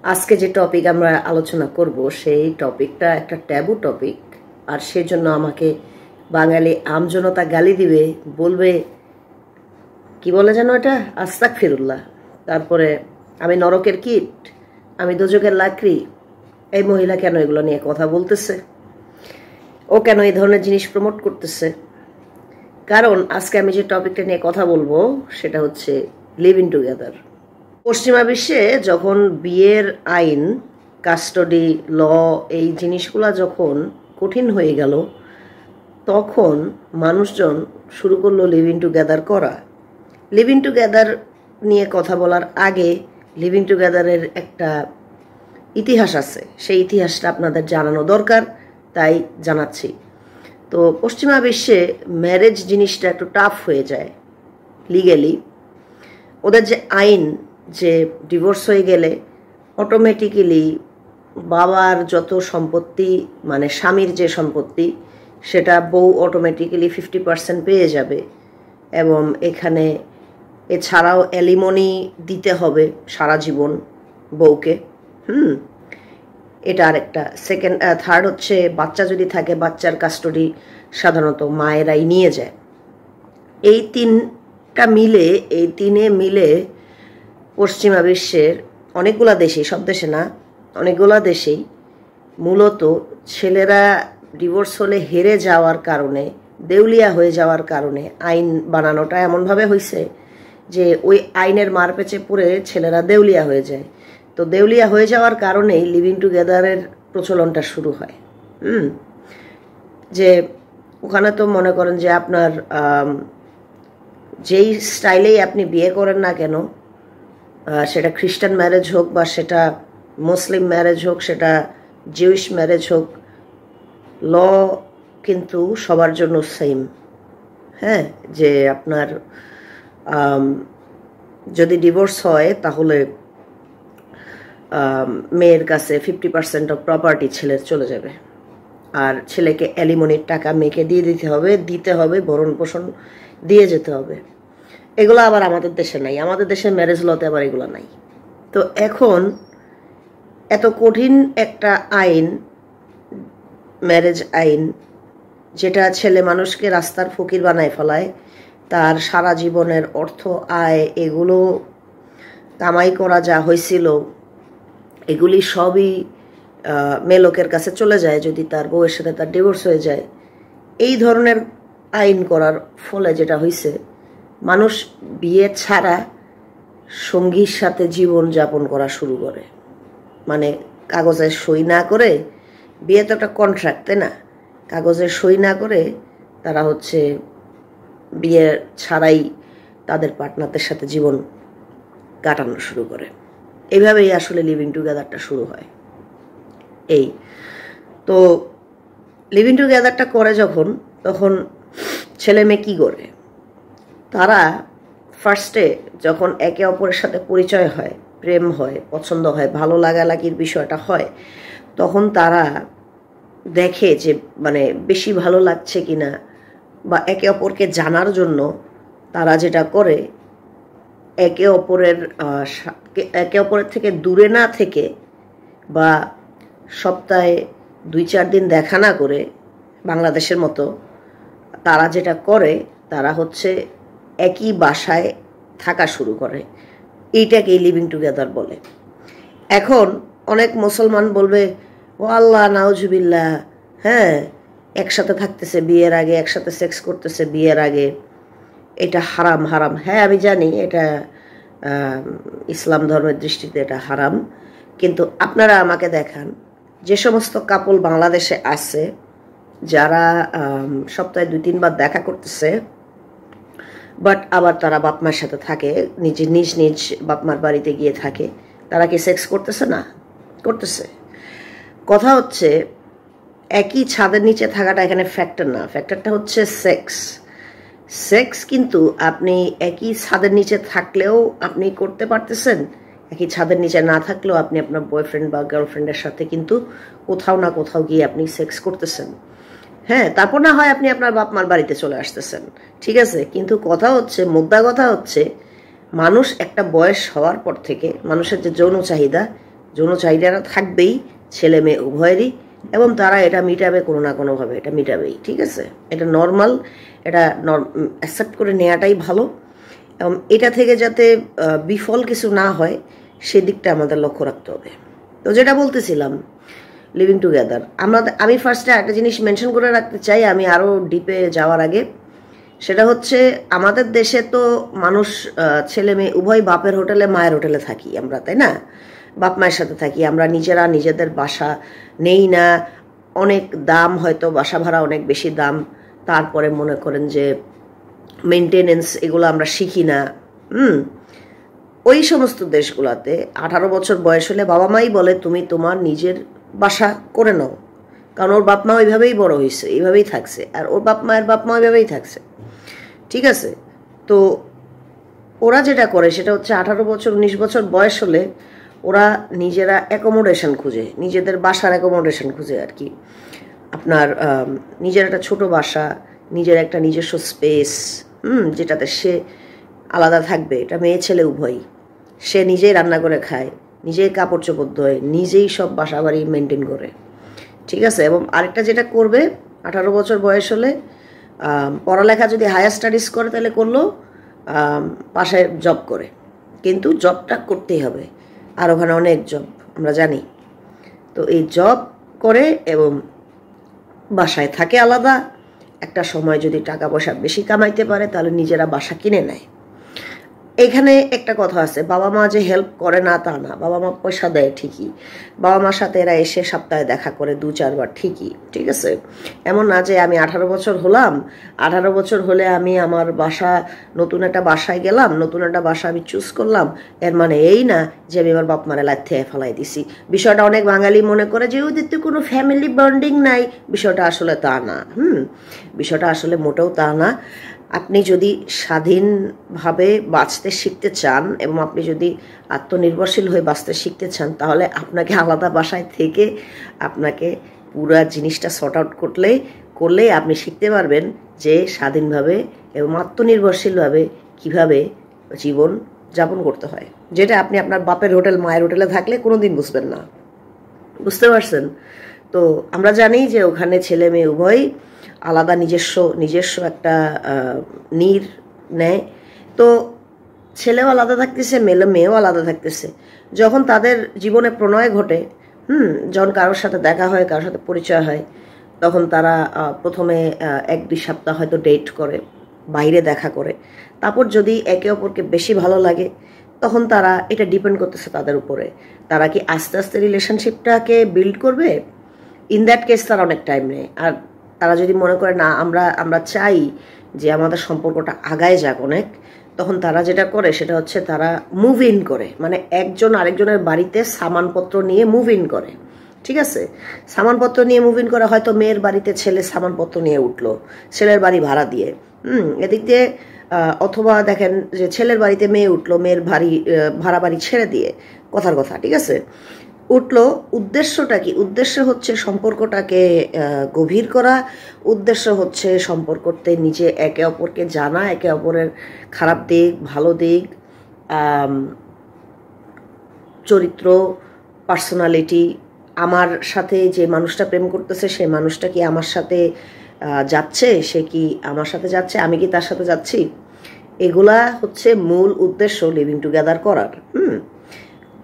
আজকে যে টপিক আমরা আলোচনা করব সেই টপিকটা একটা ট্যাবু টপিক, আর সেজন্য আমাকে বাঙালি আমজনতা গালি দিবে, বলবে কি বলে যেন এটা, আস্তাগফিরুল্লাহ, তারপরে আমি নরকের কীট, আমি দোজখের লাকড়ি। এই মহিলা কেন এগুলো নিয়ে কথা বলতেছে, ও কেন এই ধরনের জিনিস প্রমোট করতেছে? কারণ আজকে আমি যে টপিকটা নিয়ে কথা বলবো সেটা হচ্ছে লিভিং টুগেদার। পশ্চিমা বিশ্বে যখন বিয়ের আইন, কাস্টডি ল, এই জিনিসগুলা যখন কঠিন হয়ে গেল, তখন মানুষজন শুরু করলো লিভিং টুগেদার করা। লিভিং টুগেদার নিয়ে কথা বলার আগে লিভিং টুগেদারের একটা ইতিহাস আছে, সেই ইতিহাসটা আপনাদের জানানো দরকার, তাই জানাচ্ছি। তো পশ্চিমা বিশ্বে ম্যারেজ জিনিসটা একটু টাফ হয়ে যায় লিগ্যালি। ওদের যে আইন, যে ডিভোর্স হয়ে গেলে অটোমেটিক্যালি বাবার যত সম্পত্তি, মানে স্বামীর যে সম্পত্তি, সেটা বউ অটোমেটিক্যালি 50% পেয়ে যাবে, এবং এখানে এছাড়াও অ্যালিমনি দিতে হবে সারা জীবন বউকে। এটা আরেকটা। থার্ড হচ্ছে বাচ্চা যদি থাকে, বাচ্চার কাস্টডি সাধারণত মায়েরাই নিয়ে যায়। এই তিনে মিলে পশ্চিমা বিশ্বের অনেকগুলা দেশেই, সব দেশে না, অনেকগুলা দেশেই মূলত ছেলেরা ডিভোর্স হলে হেরে যাওয়ার কারণে, দেউলিয়া হয়ে যাওয়ার কারণে আইন বানানোটা এমনভাবে হয়েছে যে ওই আইনের মারপেচে পড়ে ছেলেরা দেউলিয়া হয়ে যায়। তো দেউলিয়া হয়ে যাওয়ার কারণেই লিভিং টুগেদারের প্রচলনটা শুরু হয়। যে ওখানে তো মনে করেন যে আপনার যেই স্টাইলেই আপনি বিয়ে করেন না কেন, সেটা খ্রিস্টান ম্যারেজ হোক বা সেটা মুসলিম ম্যারেজ হোক, সেটা জিউইশ ম্যারেজ হোক, ল কিন্তু সবার জন্য সেম। হ্যাঁ, যে আপনার যদি ডিভোর্স হয় তাহলে মেয়ের কাছে 50% অফ প্রপার্টি ছেলের চলে যাবে, আর ছেলেকে অ্যালিমনির টাকা মেয়েকে দিতে হবে, ভরণ পোষণ দিয়ে যেতে হবে। এগুলো আবার আমাদের দেশে নাই, আমাদের দেশে ম্যারেজ লতে আবার এগুলো নাই। তো এখন এত কঠিন একটা আইন, ম্যারেজ আইন, যেটা ছেলে মানুষকে রাস্তার ফকির বানায় ফেলায়, তার সারা জীবনের অর্থ, আয়, এগুলো কামাই করা যা হয়েছিল এগুলি সবই মেয়ে লোকের কাছে চলে যায় যদি তার বউয়ের সাথে তার ডিভোর্স হয়ে যায়। এই ধরনের আইন করার ফলে যেটা হয়েছে, মানুষ বিয়ে ছাড়া সঙ্গীর সাথে জীবন যাপন করা শুরু করে। মানে কাগজে সই না করে, বিয়ে তো একটা কন্ট্রাক্ট, তাই না? কাগজে সই না করে তারা হচ্ছে বিয়ে ছাড়াই তাদের পার্টনারদের সাথে জীবন কাটানো শুরু করে। এইভাবেই আসলে লিভিং টুগেদারটা শুরু হয়। এই তো লিভিং টুগেদারটা করে তখন ছেলে মেয়ে কী করে, তারা ফার্স্টে যখন একে অপরের সাথে পরিচয় হয়, প্রেম হয়, পছন্দ হয়, ভালো লাগালাগির বিষয়টা হয়, তখন তারা দেখে যে মানে বেশি ভালো লাগছে কিনা, বা একে অপরকে জানার জন্য তারা যেটা করে, একে অপরের থেকে দূরে না থেকে বা সপ্তাহে 2-4 দিন দেখা না করে, বাংলাদেশের মতো তারা যেটা করে, তারা হচ্ছে একই বাসায় থাকা শুরু করে। এইটাকেই লিভিং টুগেদার বলে। এখন অনেক মুসলমান বলবে, ও আল্লাহ নাউজুবিল্লাহ, হ্যাঁ, একসাথে থাকতেছে বিয়ের আগে, একসাথে সেক্স করতেছে বিয়ের আগে, এটা হারাম। হ্যাঁ, আমি জানি এটা ইসলাম ধর্মের দৃষ্টিতে এটা হারাম, কিন্তু আপনারা আমাকে দেখান যে সমস্ত কাপল বাংলাদেশে আছে যারা সপ্তাহে 2-3 বার দেখা করতেছে, বাট আবার তারা বাপমার সাথে থাকে, নিজ বাপমার বাড়িতে গিয়ে থাকে, তারা কি সেক্স করতেছে? না, করতেছে। কথা হচ্ছে একই ছাদের নিচে থাকাটা এখানে ফ্যাক্টর না, ফ্যাক্টরটা হচ্ছে সেক্স কিন্তু আপনি একই ছাদের নিচে থাকলেও আপনি করতে পারতেছেন, একই ছাদের নিচে না থাকলেও আপনি আপনার বয়ফ্রেন্ড বা গার্লফ্রেন্ডের সাথে কিন্তু কোথাও না কোথাও গিয়ে আপনি সেক্স করতেছেন। হ্যাঁ, তারপর না হয় আপনি আপনার বাপমার বাড়িতে চলে আসতেছেন, ঠিক আছে, কিন্তু মুদ্রা কথা হচ্ছে মানুষ একটা বয়স হওয়ার পর থেকে মানুষের যে যৌন চাহিদা, যৌন চাহিদাটা থাকবেই ছেলে মেয়ে উভয়েরই, এবং তারা এটা মিটাবে কোনো না কোনোভাবে, এটা মিটাবেই। ঠিক আছে, এটা নর্মাল, এটা অ্যাকসেপ্ট করে নেওয়াটাই ভালো, এবং এটা থেকে যাতে বিফল কিছু না হয় সেদিকটা আমাদের লক্ষ্য রাখতে হবে। তো যেটা বলতেছিলাম লিভিং টুগেদার, আমি ফার্স্টে একটা জিনিস মেনশন করে রাখতে চাই আমি আরও ডিপে যাওয়ার আগে, সেটা হচ্ছে আমাদের দেশে তো মানুষ ছেলে মেয়ে উভয় বাপের হোটেলে মায়ের হোটেলে থাকি আমরা, তাই না? বাপ মায়ের সাথে থাকি আমরা, নিজেরা নিজেদের বাসা নেই না, অনেক দাম, হয়তো বাসা ভাড়া অনেক বেশি দাম, তারপরে মনে করেন যে মেনটেনেন্স এগুলো আমরা শিখি না। ওই সমস্ত দেশগুলোতে 18 বছর বয়স হলে বাবা মাই বলে তুমি তোমার নিজের বাসা করে নাও, কারণ ওর বাপ মা ওইভাবেই বড় হয়েছে, এইভাবেই থাকছে, আর ওর বাপ মায়ের বাপ মা ওইভাবেই থাকছে। ঠিক আছে, তো ওরা যেটা করে সেটা হচ্ছে 18 বছর 19 বছর বয়স হলে ওরা নিজেরা অ্যাকোমোডেশন খুঁজে, নিজেদের বাসার অ্যাকোমোডেশন খুঁজে আর কি। আপনার নিজের একটা ছোট বাসা, নিজের একটা নিজস্ব স্পেস, যেটাতে সে আলাদা থাকবে, এটা মেয়ে ছেলে উভয়ই। সে নিজেই রান্না করে খায়, নিজেই কাপড় চোপড় ধোয়, নিজেই সব বাসা বাড়ি মেনটেন করে। ঠিক আছে, এবং আরেকটা যেটা করবে 18 বছর বয়স হলে পড়ালেখা যদি হায়ার স্টাডিজ করে তাহলে করলো, পাশে জব করে, কিন্তু জবটা করতেই হবে, আর ওখানে অনেক জব আমরা জানি। তো এই জব করে এবং বাসায় থাকে আলাদা, একটা সময় যদি টাকা পয়সা বেশি কামাইতে পারে তাহলে নিজেরা বাসা কিনে নেয়। এখানে একটা কথা আছে, বাবা মা যে হেল্প করে না তা না, বাবা মা পয়সা দেয় ঠিকই, বাবা মার সাথে এরা এসে সপ্তাহে দেখা করে 2-4 বার ঠিকই। ঠিক আছে, এমন না যে আমি 18 বছর হলাম, 18 বছর হলে আমি আমার বাসা, নতুন একটা বাসায় গেলাম, নতুন একটা বাসা আমি চুজ করলাম, এর মানে এই না যে আমি আমার বাপ মারে লাথে ফেলাই দিছি। বিষয়টা অনেক বাঙালি মনে করে যে ওদের তো কোনো ফ্যামিলি বন্ডিং নাই, বিষয়টা আসলে তা না। বিষয়টা আসলে মোটেও তা না। আপনি যদি স্বাধীনভাবে বাঁচতে শিখতে চান এবং আপনি যদি আত্মনির্ভরশীল হয়ে বাঁচতে শিখতে চান, তাহলে আপনাকে আলাদা বাসায় থেকে আপনাকে পুরা জিনিসটা সর্ট আউট করলেই আপনি শিখতে পারবেন যে স্বাধীনভাবে এবং আত্মনির্ভরশীলভাবে কিভাবে জীবন যাপন করতে হয়, যেটা আপনি আপনার বাপের হোটেল মায়ের হোটেলে থাকলে কোনোদিন বুঝবেন না। বুঝতে পারছেন? তো আমরা জানি যে ওখানে ছেলে মেয়ে উভয় আলাদা নিজস্ব একটা নীর নেয়। তো ছেলেও আলাদা থাকতেছে, মেয়েও আলাদা থাকতেছে। যখন তাদের জীবনে প্রণয় ঘটে, যখন কারোর সাথে দেখা হয়, কারোর সাথে পরিচয় হয়, তখন তারা প্রথমে 1-2 সপ্তাহ হয়তো ডেট করে, বাইরে দেখা করে, তারপর যদি একে অপরকে বেশি ভালো লাগে তখন তারা, এটা ডিপেন্ড করতেছে তাদের উপরে, তারা কি আস্তে আস্তে রিলেশনশিপটাকে বিল্ড করবে। ইন দ্যাট কেস তারা অনেক টাইম নেয়। আর তারা যদি মনে করে না আমরা চাই যে আমাদের সম্পর্কটা আগায় যাক অনেক, তখন তারা যেটা করে সেটা হচ্ছে তারা মুভ ইন করে, মানে একজন আরেকজনের বাড়িতে সামানপত্র নিয়ে মুভ ইন করে। ঠিক আছে, সামানপত্র নিয়ে মুভ ইন করে, হয়তো মেয়ের বাড়িতে ছেলে সামানপত্র নিয়ে উঠলো ছেলের বাড়ি ভাড়া দিয়ে, এদিক দিয়ে, অথবা দেখেন যে ছেলের বাড়িতে মেয়ে উঠলো মেয়ের ভাড়া বাড়ি ছেড়ে দিয়ে, কথার কথা। ঠিক আছে, উঠলো, উদ্দেশ্যটা কি? উদ্দেশ্য হচ্ছে সম্পর্কটাকে গভীর করা, উদ্দেশ্য হচ্ছে সম্পর্কতে নিজে একে অপরকে জানা, একে অপরের খারাপ দিক, ভালো দিক, চরিত্র, পার্সোনালিটি, আমার সাথে যে মানুষটা প্রেম করতেছে সেই মানুষটা কি আমার সাথে যাচ্ছে, সে কি আমার সাথে যাচ্ছে, আমি কি তার সাথে যাচ্ছি, এগুলা হচ্ছে মূল উদ্দেশ্য লিভিং টুগেদার করার।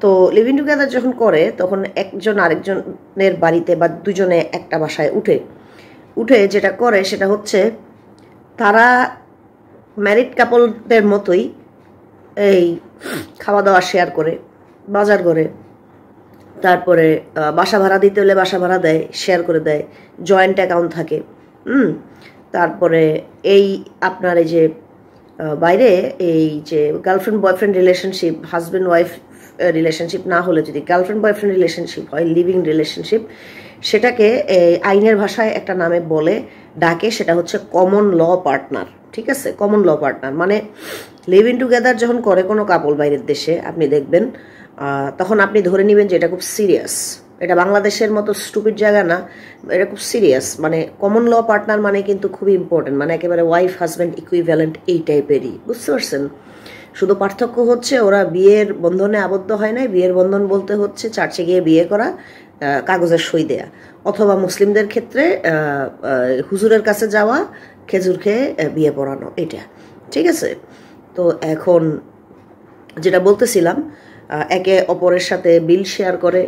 তো লিভিং টুগেদার যখন করে তখন একজন আরেকজনের বাড়িতে বা দুজনে একটা বাসায় উঠে যেটা করে সেটা হচ্ছে তারা ম্যারিড কাপলদের মতোই এই খাওয়া দাওয়া শেয়ার করে, বাজার করে, তারপরে বাসা ভাড়া দিতে হলে বাসা ভাড়া দেয়, শেয়ার করে দেয়, জয়েন্ট অ্যাকাউন্ট থাকে। তারপরে এই আপনার এই যে বাইরে এই যে girlfriend boyfriend relationship, husband wife relationship না হলে যদি গার্লফ্রেন্ড বয়ফ্রেন্ড রিলেশনশিপ হয়, লিভিং রিলেশনশিপ, সেটাকে আইনের ভাষায় একটা নামে ডাকে, সেটা হচ্ছে কমন ল পার্টনার। ঠিক আছে, কমন ল পার্টনার মানে লিভিং টুগেদার যখন করে কোনো কাপল বাইরের দেশে, আপনি দেখবেন তখন আপনি ধরে নেবেন যে এটা খুব সিরিয়াস, এটা বাংলাদেশের মতো স্টুপিড জায়গা না, এটা খুব সিরিয়াস। মানে কমন ল পার্টনার মানে কিন্তু খুবই ইম্পর্টেন্ট, মানে একেবারে ওয়াইফ হাজব্যান্ড ইকুইভ্যালেন্ট এই টাইপেরই, বুঝতে পারছেন? শুধু পার্থক্য হচ্ছে ওরা বিয়ের বন্ধনে আবদ্ধ হয় নাই। বিয়ের বন্ধন বলতে হচ্ছে চার্চে গিয়ে বিয়ে করা, কাগজের সই দেয়া, অথবা মুসলিমদের ক্ষেত্রে হুজুরের কাছে যাওয়া, খেজুর খেয়ে বিয়ে পড়ানো, এটা ঠিক আছে। তো এখন যেটা বলতেছিলাম, একে অপরের সাথে বিল শেয়ার করে,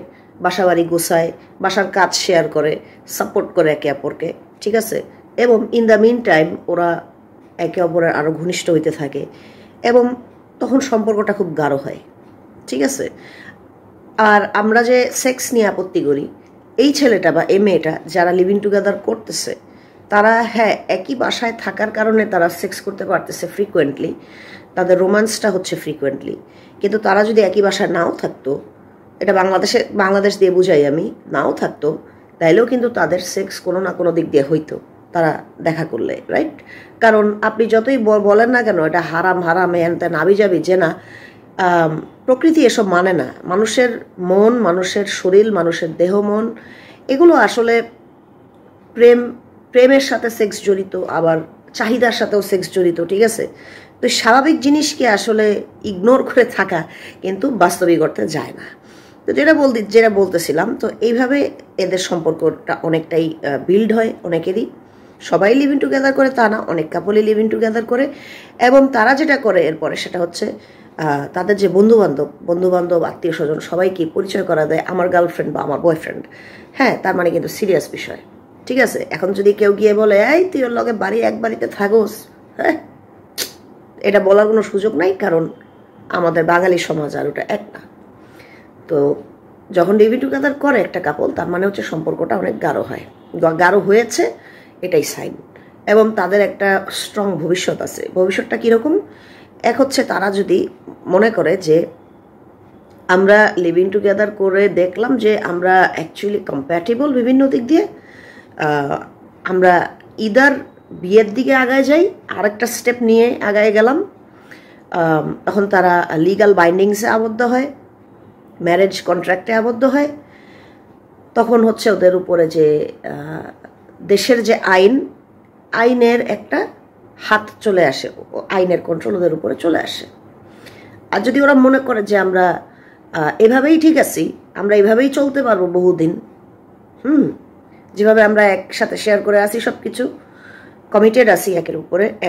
বাসাবাড়ি গোছায়, বাসার কাজ শেয়ার করে, সাপোর্ট করে একে অপরকে, ঠিক আছে। এবং ইন দ্য মিন টাইম ওরা একে অপরের আরও ঘনিষ্ঠ হইতে থাকে এবং তখন সম্পর্কটা খুব গাঢ় হয়, ঠিক আছে। আর আমরা যে সেক্স নিয়ে আপত্তি করি, এই ছেলেটা বা এই মেয়েটা যারা লিভিং টুগেদার করতেছে, তারা হ্যাঁ একই বাসায় থাকার কারণে তারা সেক্স করতে পারতেছে ফ্রিকোয়েন্টলি, তাদের রোমান্সটা হচ্ছে ফ্রিকোয়েন্টলি। কিন্তু তারা যদি একই বাসায় নাও থাকতো, এটা বাংলাদেশ দিয়ে বুঝাই আমি, নাও থাকতো, তাইলেও কিন্তু তাদের সেক্স কোনো না কোনো দিক দিয়ে হইতো তারা দেখা করলে, রাইট? কারণ আপনি যতই বলেন না কেন এটা হারাম হারাম এন তেন আবি যাবি, যে না, প্রকৃতি এসব মানে না। মানুষের মন, মানুষের শরীর, মানুষের দেহ মন, এগুলো আসলে প্রেমের সাথে সেক্স জড়িত, আবার চাহিদার সাথেও সেক্স জড়িত, ঠিক আছে। তো স্বাভাবিক জিনিসকে আসলে ইগনোর করে থাকা কিন্তু বাস্তবিক অর্থে যায় না। তো যেটা বলতেছিলাম, তো এইভাবে এদের সম্পর্কটা অনেকটাই বিল্ড হয় অনেকেরই। সবাই লিভিং টুগেদার করে তা না, অনেক কাপলই লিভিং টুগেদার করে। এবং তারা যেটা করে এরপরে সেটা হচ্ছে তাদের যে বন্ধুবান্ধব আত্মীয় স্বজন সবাইকে পরিচয় করা দেয় আমার গার্লফ্রেন্ড বা আমার বয়ফ্রেন্ড। হ্যাঁ, তার মানে কিন্তু সিরিয়াস বিষয়, ঠিক আছে। এখন যদি কেউ গিয়ে বলে এই তুই ওর লগে এক বাড়িতে থাকোস, হ্যাঁ, এটা বলার কোনো সুযোগ নাই, কারণ আমাদের বাঙালি সমাজ আর ওটা এক না। তো যখন লিভিং টুগেদার করে একটা কাপল, তার মানে হচ্ছে সম্পর্কটা অনেক গাঢ় হয়েছে, এটাই সাইন। এবং তাদের একটা স্ট্রং ভবিষ্যৎ আছে। ভবিষ্যৎটা কীরকম? এক হচ্ছে তারা যদি মনে করে যে আমরা লিভিং টুগেদার করে দেখলাম যে আমরা অ্যাকচুয়ালি কম্প্যাটেবল বিভিন্ন দিক দিয়ে, আমরা ইদার বিয়ের দিকে আগায় যাই, আরেকটা স্টেপ নিয়ে আগায় গেলাম, তখন তারা লিগাল বাইন্ডিংসে আবদ্ধ হয়, ম্যারেজ কন্ট্রাক্টে আবদ্ধ হয়। তখন হচ্ছে ওদের উপরে যে দেশের যে আইনের একটা হাত চলে আসে, আইনের কন্ট্রোল ওদের উপরে চলে আসে। আর যদি ওরা মনে করে যে আমরা এভাবেই ঠিক আছি, আমরা এভাবেই চলতে পারবো বহুদিন, যেভাবে আমরা একসাথে শেয়ার করে আসি, সব কিছু কমিটেড আছি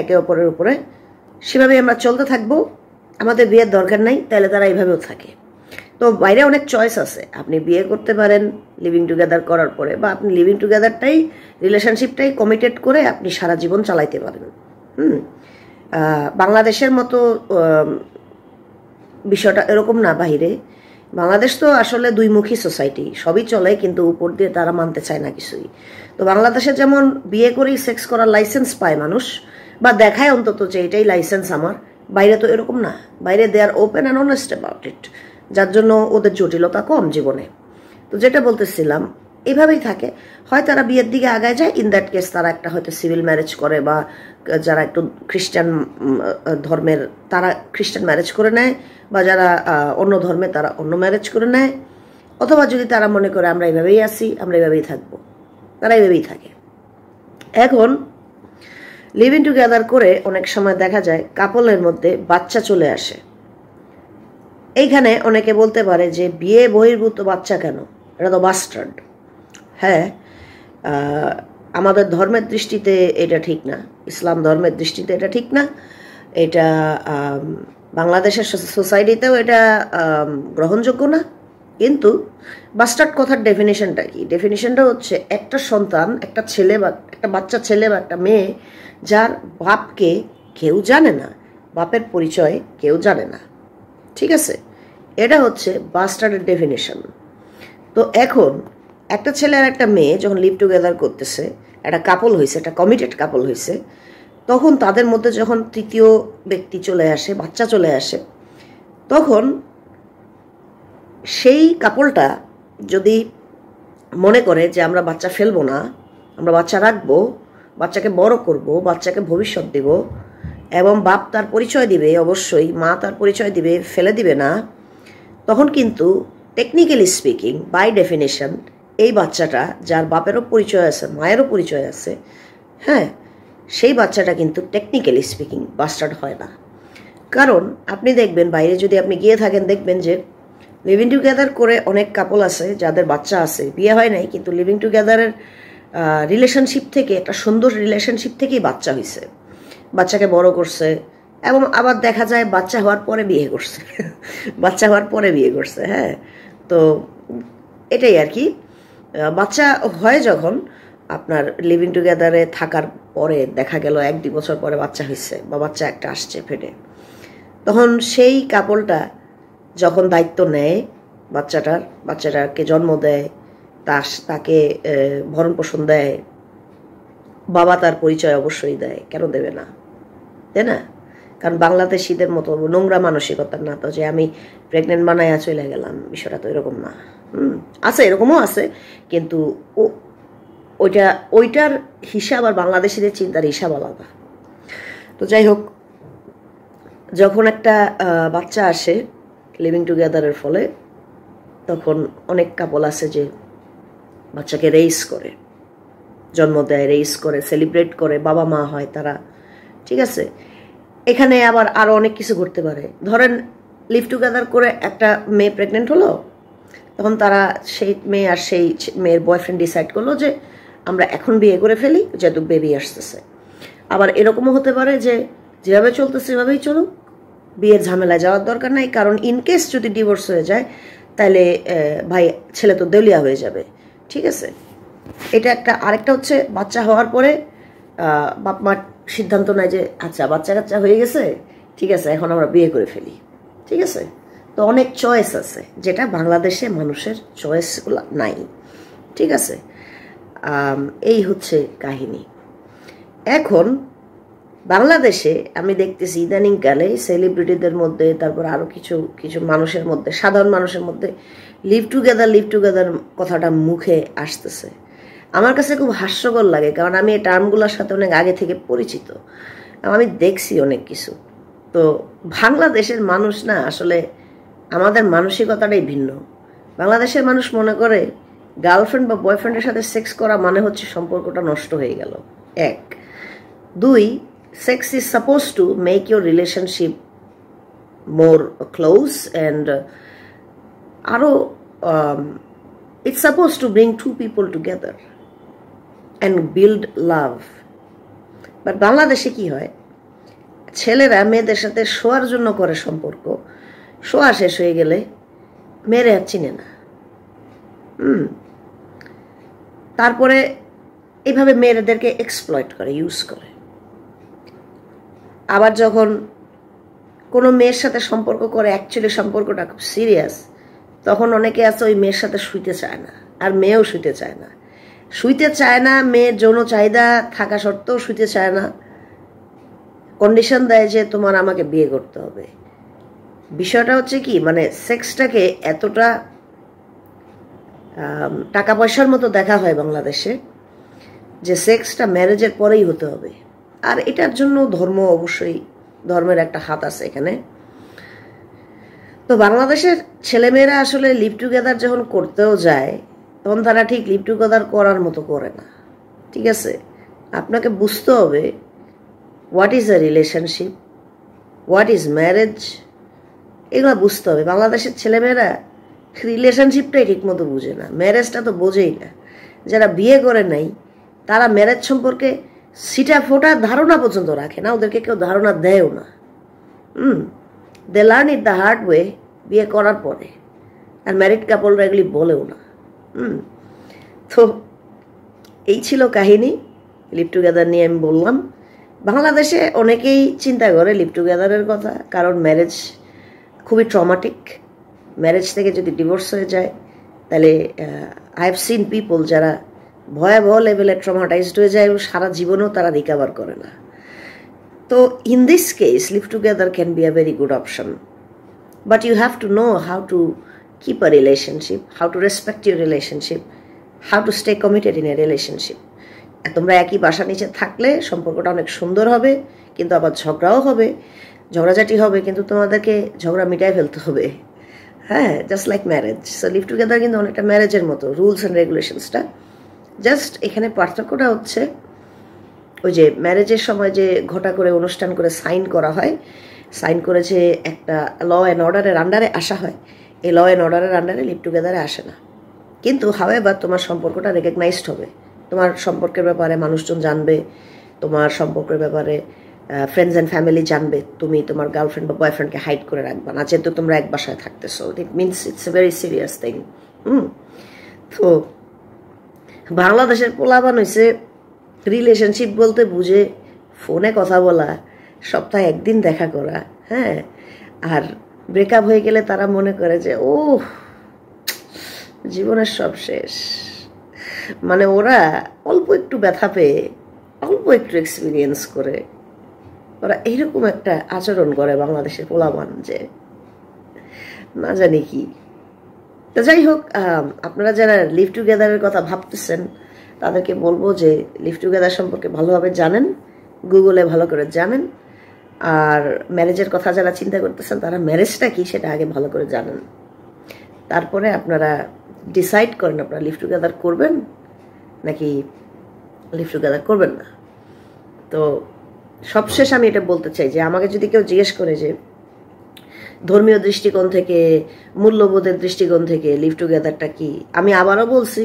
একে অপরের উপরে, সেভাবেই আমরা চলতে থাকবো, আমাদের বিয়ের দরকার নাই, তাহলে তারা এইভাবেও থাকে। তো বাইরে অনেক চয়েস আছে, আপনি বিয়ে করতে পারেন লিভিং টুগেদার করার পরে, বা আপনি লিভিং টুগেদারটাই, রিলেশনশিপটাই কমিটেড করে আপনি সারা জীবন চালাইতে পারেন। বাংলাদেশের মতো বিষয়টা এরকম না বাহিরে। বাংলাদেশ তো আসলে দুইমুখী সোসাইটি, সবই চলে, কিন্তু উপর দিয়ে তারা মানতে চায় না কিছুই। তো বাংলাদেশে যেমন বিয়ে করেই সেক্স করার লাইসেন্স পায় মানুষ, বা দেখায় অন্তত যে এটাই লাইসেন্স আমার, বাইরে তো এরকম না। বাইরে they are open and honest about it, যার জন্য ওদের জটিলতা কম জীবনে। তো যেটা বলতেছিলাম, এভাবেই থাকে। হয় তারা বিয়ের দিকে আগায় যায়, ইন দ্যাট কেস তারা একটা হয়তো সিভিল ম্যারেজ করে, বা যারা একটু খ্রিস্টান ধর্মের তারা খ্রিস্টান ম্যারেজ করে নেয়, বা যারা অন্য ধর্মে তারা অন্য ম্যারেজ করে নেয়। অথবা যদি তারা মনে করে আমরা এইভাবেই আসি, আমরা এইভাবেই থাকবো, তারা এইভাবেই থাকে। এখন লিভিং টুগেদার করে অনেক সময় দেখা যায় কাপলের মধ্যে বাচ্চা চলে আসে। এইখানে অনেকে বলতে পারে যে বিয়ে বহির্ভূত বাচ্চা কেন, এটা তো বাস্টার্ড। হ্যাঁ, আমাদের ধর্মের দৃষ্টিতে এটা ঠিক না, ইসলাম ধর্মের দৃষ্টিতে এটা ঠিক না, এটা বাংলাদেশের সোসাইটিতেও এটা গ্রহণযোগ্য না। কিন্তু বাস্টার্ড কথার ডেফিনেশনটা কি? ডেফিনেশনটা হচ্ছে একটা সন্তান, একটা ছেলে বা একটা বাচ্চা ছেলে বা একটা মেয়ে, যার বাপকে কেউ জানে না, বাপের পরিচয় কেউ জানে না, ঠিক আছে? এটা হচ্ছে বাস্টার্ডের ডেফিনেশন। তো এখন একটা ছেলে আর একটা মেয়ে যখন লিভ টুগেদার করতেছে, একটা কাপল হয়েছে, একটা কমিটেড কাপল হয়েছে, তখন তাদের মধ্যে যখন তৃতীয় ব্যক্তি চলে আসে, বাচ্চা চলে আসে, তখন সেই কাপলটা যদি মনে করে যে আমরা বাচ্চা ফেলবো না, আমরা বাচ্চা রাখবো, বাচ্চাকে বড় করব, বাচ্চাকে ভবিষ্যৎ দিব, এবং বাপ তার পরিচয় দিবে, অবশ্যই মা তার পরিচয় দিবে, ফেলে দিবে না, তখন কিন্তু টেকনিক্যালি স্পিকিং, বাই ডেফিনেশন, এই বাচ্চাটা যার বাপেরও পরিচয় আছে, মায়েরও পরিচয় আছে, হ্যাঁ, সেই বাচ্চাটা কিন্তু টেকনিক্যালি স্পিকিং বাস্টার্ড হয় না। কারণ আপনি দেখবেন বাইরে যদি আপনি গিয়ে থাকেন দেখবেন যে লিভিং টুগেদার করে অনেক কাপল আছে যাদের বাচ্চা আছে, বিয়ে হয় নাই কিন্তু লিভিং টুগেদারের রিলেশনশিপ থেকে, একটা সুন্দর রিলেশনশিপ থেকেই বাচ্চা হয়েছে, বাচ্চাকে বড় করছে, এবং আবার দেখা যায় বাচ্চা হওয়ার পরে বিয়ে করছে বাচ্চা হওয়ার পরে বিয়ে করছে। হ্যাঁ, তো এটাই আর কি। বাচ্চা হয় যখন আপনার লিভিং টুগেদারে থাকার পরে দেখা গেল 1-2 বছর পরে বাচ্চা হয়েছে বা বাচ্চা একটা আসছে ফেটে, তখন সেই কাপলটা যখন দায়িত্ব নেয় বাচ্চাটাকে জন্ম দেয়, তাকে ভরণ পোষণ দেয়, বাবা তার পরিচয় অবশ্যই দেয়, কেন দেবে না, তাই না? কারণ বাংলাদেশিদের মতো নোংরা মানসিকতার না তো যে আমি প্রেগনেন্ট বানাইয়া চলে গেলাম, বিষয়টা তো এরকম না। আছে, এরকমও আছে, কিন্তু ওইটার হিসাব আর বাংলাদেশিদের চিন্তার হিসাব আলাদা। তো যাই হোক, যখন একটা বাচ্চা আসে লিভিং টুগেদারের ফলে, তখন অনেক কাপল আছে যে বাচ্চাকে রেইজ করে, জন্ম দেয়, রেইজ করে, সেলিব্রেট করে, বাবা মা হয় তারা, ঠিক আছে। এখানে আবার আরো অনেক কিছু ঘটতে পারে। ধরেন লিভ টুগেদার করে একটা মেয়ে প্রেগনেন্ট হলো, তখন তারা সেই মেয়ে আর সেই মেয়ের বয়ফ্রেন্ড ডিসাইড করলো যে আমরা এখন বিয়ে করে ফেলি, যেহেতু বেবি আসতেছে। আবার এরকমও হতে পারে যে যেভাবে চলতেছে সেভাবেই চলুক, বিয়ের ঝামেলায় যাওয়ার দরকার নাই, কারণ ইনকেস যদি ডিভোর্স হয়ে যায় তাহলে ভাই ছেলে তো দেউলিয়া হয়ে যাবে, ঠিক আছে। এটা একটা। আরেকটা হচ্ছে বাচ্চা হওয়ার পরে বাপ মা সিদ্ধান্ত নেয় যে আচ্ছা বাচ্চা কাচ্চা হয়ে গেছে, ঠিক আছে, এখন আমরা বিয়ে করে ফেলি, ঠিক আছে। তো অনেক চয়েস আছে, যেটা বাংলাদেশে মানুষের চয়েসগুলো নাই, ঠিক আছে। এই হচ্ছে কাহিনী। এখন বাংলাদেশে আমি দেখতেছি ইদানিংকালে সেলিব্রিটিদের মধ্যে, তারপর আরো কিছু কিছু মানুষের মধ্যে, সাধারণ মানুষের মধ্যে লিভ টুগেদার কথাটা মুখে আসতেছে। আমার কাছে খুব হাস্যকর লাগে, কারণ আমি এই টার্মগুলোর সাথে অনেক আগে থেকে পরিচিত, আমি দেখছি অনেক কিছু। তো বাংলাদেশের মানুষ না, আসলে আমাদের মানসিকতাটাই ভিন্ন। বাংলাদেশের মানুষ মনে করে গার্লফ্রেন্ড বা বয়ফ্রেন্ডের সাথে সেক্স করা মানে হচ্ছে সম্পর্কটা নষ্ট হয়ে গেল, 1। 2, sex is supposed to make your relationship more close and it's supposed to bring two people together and build love. But বাংলাদেশে কি হয়, ছেলেরা মেয়েদের সাথে শোয়ার জন্য করে সম্পর্ক, শোয়া শেষ হয়ে গেলে মেয়েরা চিনে না, তারপরে এইভাবে মেয়েদেরকে এক্সপ্লয়েট করে, ইউজ করে। আবার যখন কোনো মেয়ের সাথে সম্পর্ক করে, অ্যাকচুয়ালি সম্পর্কটা খুব সিরিয়াস, তখন অনেকে আছে ওই মেয়ের সাথে শুইতে চায় না, আর মেয়েও শুইতে চায় না, মেয়ের যৌন চাহিদা থাকা সত্ত্বেও শুইতে চায় না, কন্ডিশন দেয় যে তোমার আমাকে বিয়ে করতে হবে। বিষয়টা হচ্ছে কি, মানে সেক্সটাকে এতটা টাকা পয়সার মতো দেখা হয় বাংলাদেশে, যে সেক্সটা ম্যারেজের পরেই হতে হবে। আর এটার জন্য ধর্ম, অবশ্যই ধর্মের একটা হাত আছে এখানে। তো বাংলাদেশের ছেলেমেয়েরা আসলে লিভ টুগেদার যখন করতেও যায়, তখন তারা ঠিক লিভ টুগেদার করার মতো করে না, ঠিক আছে। আপনাকে বুঝতে হবে what is a relationship, what is marriage, এগুলো বুঝতে হবে। বাংলাদেশের ছেলেমেয়েরা রিলেশনশিপটাই ঠিক মতো বুঝে না, ম্যারেজটা তো বোঝেই না। যারা বিয়ে করে নাই তারা ম্যারেজ সম্পর্কে সিটা ফোটা ধারণা পর্যন্ত রাখে না, ওদেরকে কেউ ধারণা দেয়ও না। They learn it the hard way বিয়ে করার পরে, আর ম্যারিড কাপলরা এগুলি বলেও না। তো এই ছিল কাহিনী লিভ টুগেদার নিয়ে। আমি বললাম বাংলাদেশে অনেকেই চিন্তা করে লিভ টুগেদারের কথা, কারণ ম্যারেজ খুবই ট্রমাটিক। ম্যারেজ থেকে যদি ডিভোর্স হয়ে যায় তাহলে আই হ্যাভ সিন পিপল যারা ভয়াবহ লেভেলে ট্রমাটাইজড হয়ে যায় এবং সারা জীবনেও তারা রিকভার করে না। তো in this case live together can be a very good option, but you have to know how to keep a relationship, how to respect your relationship, how to stay committed in a relationship. তোমরা একই বাসা নিচে থাকলে সম্পর্কটা অনেক সুন্দর হবে, কিন্তু আবার ঝগড়াও হবে, ঝগড়াঝাটি হবে, কিন্তু তোমাদেরকে ঝগড়া মিটাই ফেলতে হবে। হ্যাঁ, just like marriage. So live together কিন্তু অনেকটা ম্যারেজের মতো, রুলস অ্যান্ড রেগুলেশনসটা। জাস্ট এখানে পার্থক্যটা হচ্ছে ওই যে ম্যারেজের সময় যে ঘটা করে অনুষ্ঠান করে সাইন করা হয়, সাইন করেছে একটা ল অ্যান্ড অর্ডারের আন্ডারে আসা হয়, এই ল অ্যান্ড অর্ডারের আন্ডারে লিভ টুগেদারে আসে না। কিন্তু হাওয়েভার তোমার সম্পর্কটা রেকগনাইজড হবে, তোমার সম্পর্কের ব্যাপারে মানুষজন জানবে, তোমার সম্পর্কের ব্যাপারে ফ্রেন্ডস অ্যান্ড ফ্যামিলি জানবে, তুমি তোমার গার্লফ্রেন্ড বা বয়ফ্রেন্ডকে হাইড করে রাখবা না, যেহেতু তোমরা এক বাসায় থাকতেছো। It means it's a very serious thing. তো বাংলাদেশের পোলাপান হয়েছে রিলেশনশিপ বলতে বুঝে ফোনে কথা বলা, সপ্তাহে একদিন দেখা করা, হ্যাঁ, আর ব্রেকআপ হয়ে গেলে তারা মনে করে যে ও জীবনের সব শেষ। মানে ওরা অল্প একটু ব্যথা পেয়ে, অল্প একটু এক্সপিরিয়েন্স করে ওরা এইরকম একটা আচরণ করে বাংলাদেশের পোলাপান, যে না জানি কি। তো যাই হোক, আপনারা যারা লিভ টুগেদারের কথা ভাবতেছেন তাদেরকে বলবো যে লিভ টুগেদার সম্পর্কে ভালোভাবে জানেন, গুগলে ভালো করে জানেন। আর ম্যারেজের কথা যারা চিন্তা করতেছেন তারা ম্যারেজটা কি সেটা আগে ভালো করে জানেন, তারপরে আপনারা ডিসাইড করেন আপনারা লিভ টুগেদার করবেন নাকি লিভ টুগেদার করবেন না। তো সবশেষ আমি এটা বলতে চাই যে আমাকে যদি কেউ জিজ্ঞেস করে যে ধর্মীয় দৃষ্টিকোণ থেকে, মূল্যবোধের দৃষ্টিকোণ থেকে লিভ টুগেদারটা কি, আমি আবারও বলছি,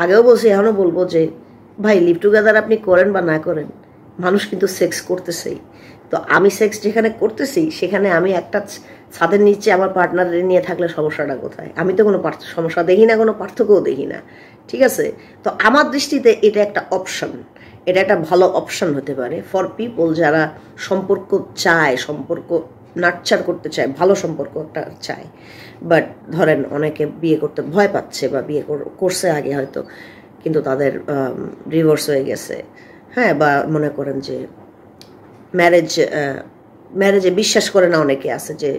আগেও বলছি, এখনও বলবো যে ভাই লিভ টুগেদার আপনি করেন বা না করেন, মানুষ কিন্তু সেক্স করতেছেই। তো আমি সেক্স যেখানে করতেছি সেখানে আমি একটা ছাদের নিচে আমার পার্টনারের নিয়ে থাকলে সমস্যাটা কোথায়? আমি তো কোনো সমস্যা দেখি না, কোনো পার্থক্যও দেখি না, ঠিক আছে? তো আমার দৃষ্টিতে এটা একটা অপশন, এটা একটা ভালো অপশন হতে পারে ফর পিপল যারা সম্পর্ক চায়, সম্পর্ক নার্চার করতে চায়, ভালো সম্পর্কটা চায়। বাট ধরেন অনেকে বিয়ে করতে ভয় পাচ্ছে বা বিয়ে করছে আগে হয়তো, কিন্তু তাদের ডিভোর্স হয়ে গেছে, হ্যাঁ, বা মনে করেন যে ম্যারেজে বিশ্বাস করে না, অনেকে আছে যে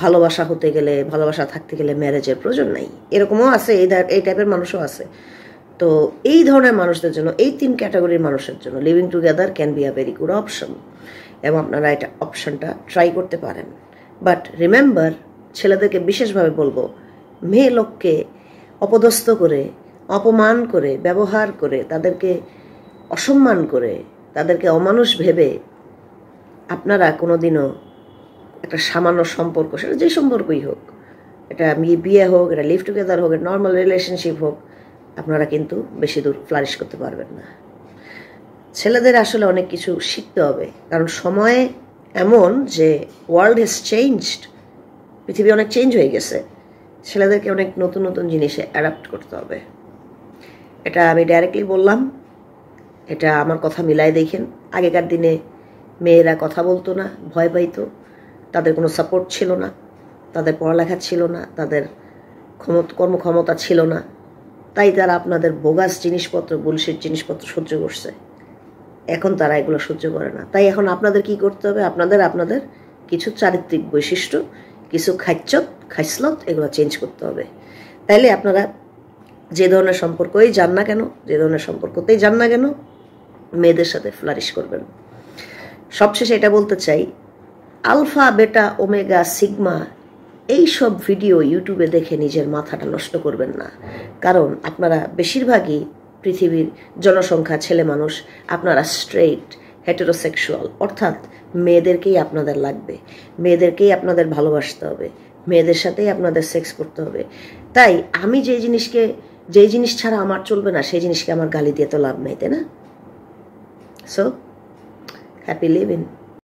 ভালোবাসা হতে গেলে, ভালোবাসা থাকতে গেলে ম্যারেজের প্রয়োজন নাই, এরকমও আছে, এই টাইপের মানুষও আছে। তো এই ধরনের মানুষদের জন্য, এই 3 ক্যাটাগরির মানুষের জন্য living together can be a very good option, এবং আপনারা এটা অপশনটা ট্রাই করতে পারেন। বাট রিমেম্বার, ছেলেদেরকে বিশেষভাবে বলবো, মেয়ে লোককে অপদস্থ করে, অপমান করে, ব্যবহার করে, তাদেরকে অসম্মান করে, তাদেরকে অমানুষ ভেবে আপনারা কোনোদিনও একটা সামান্য সম্পর্ক, সেটা যে সম্পর্কই হোক, এটা বিয়ে হোক, এটা লিভ টুগেদার হোক, এটা নর্মাল রিলেশনশিপ হোক, আপনারা কিন্তু বেশি দূর ফ্লারিশ করতে পারবেন না। ছেলেদের আসলে অনেক কিছু শিখতে হবে, কারণ সময় এমন যে ওয়ার্ল্ড হ্যাজ চেঞ্জড, পৃথিবী অনেক চেঞ্জ হয়ে গেছে, ছেলেদেরকে অনেক নতুন নতুন জিনিসে অ্যাডাপ্ট করতে হবে। এটা আমি ডাইরেক্টলি বললাম, এটা আমার কথা মিলাই দেখেন। আগেকার দিনে মেয়েরা কথা বলতো না, ভয় পাইতো, তাদের কোনো সাপোর্ট ছিল না, তাদের পড়ালেখা ছিল না, তাদের কর্মক্ষমতা ছিল না, তাই তারা আপনাদের বোগাস জিনিসপত্র, বুলশিট জিনিসপত্র সহ্য করছে। এখন তারা এগুলো সহ্য করে না। তাই এখন আপনাদের কি করতে হবে? আপনাদের কিছু চারিত্রিক বৈশিষ্ট্য, কিছু খাইসলত এগুলো চেঞ্জ করতে হবে। তাইলে আপনারা যে ধরনের সম্পর্কই যান না কেন, যে ধরনের সম্পর্কতেই যান না কেন, মেয়েদের সাথে ফ্লারিশ করবেন। সবশেষে এটা বলতে চাই, আলফা, বেটা, ওমেগা, সিগমা এইসব ভিডিও ইউটিউবে দেখে নিজের মাথাটা নষ্ট করবেন না। কারণ আপনারা বেশিরভাগই পৃথিবীর জনসংখ্যা ছেলে মানুষ, আপনারা স্ট্রেইট হেটেরোসেক্সুয়াল, অর্থাৎ মেয়েদেরকেই আপনাদের লাগবে, মেয়েদেরকেই আপনাদের ভালোবাসতে হবে, মেয়েদের সাথেই আপনাদের সেক্স করতে হবে। তাই আমি যেই জিনিস ছাড়া আমার চলবে না, সেই জিনিসকে আমার গালি দিয়ে তো লাভ নেই, তাই না? So happy living.